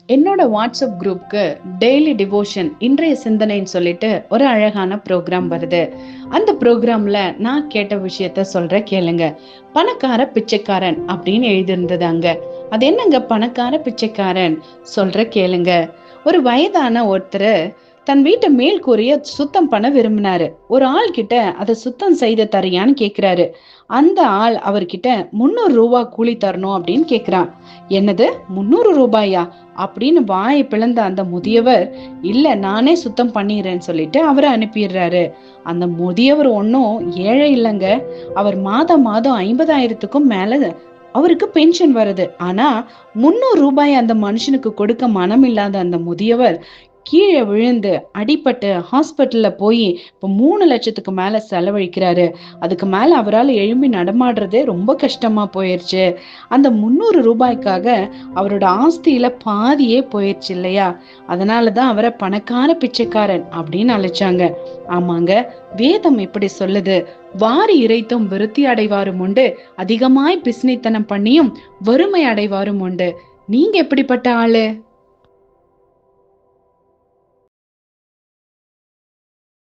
என்னோட WhatsApp குரூப்க்கு daily devotion இன்றைய சிந்தனைன்னு சொல்லிட்டு ஒரு அழகான ப்ரோக்ராம் வருது. அந்த ப்ரோக்ராம்ல நான் கேட்ட விஷயத்த சொல்ற கேளுங்க. பணக்கார பிச்சைக்காரன் அப்படின்னு எழுதியிருந்தது அங்க. அது என்னங்க பணக்கார பிச்சைக்காரன்? சொல்ற கேளுங்க. ஒரு வயதான ஒருத்தர் தன் வீட்டை மேல் கூரைய சுத்தம் பண்ண விரும்பினாரு. ஒரு ஆள் கிட்ட அதை சுத்தம் செய்து தரியான்னு கேக்குறாரு. அந்த ஆள் அவர்கிட்ட 300 ரூபாய் கூலி தரணும் அப்படின்னு கேக்குறான். என்னது, 300 ரூபாயா அப்படின்னு வாயை பிளந்த அந்த முதியவர், இல்ல நானே சுத்தம் பண்ணிடுறேன்னு சொல்லிட்டு அவரை அனுப்பிடுறாரு. அந்த முதியவர் ஒன்னும் ஏழை இல்லைங்க. அவர் மாதம் மாதம் 50,000க்கும் மேல அவருக்கு பென்ஷன் வருது. ஆனா 300 ரூபாய் அந்த மனுஷனுக்கு கொடுக்க மனம் இல்லாத அந்த முதியவர் கீழே விழுந்து அடிபட்டு ஹாஸ்பிட்டல்ல போய் இப்ப 3 லட்சத்துக்கு மேல செலவழிக்கிறாரு. அதுக்கு மேல அவரால் எழும்பி நடமாடுறதே ரொம்ப கஷ்டமா போயிருச்சு. அந்த 300 ரூபாய்க்காக அவரோட ஆஸ்தியில பாதியே போயிருச்சு இல்லையா? அதனாலதான் அவரை பணக்கார பிச்சைக்காரன் அப்படின்னு அழைச்சாங்க. ஆமாங்க, வேதம் இப்படி சொல்லுது. வாரி இறைத்தும் விருத்தி அடைவாரும் உண்டு, அதிகமாய் பிசினித்தனம் பண்ணியும் வறுமை அடைவாரும் உண்டு. நீங்க எப்படிப்பட்ட ஆளு?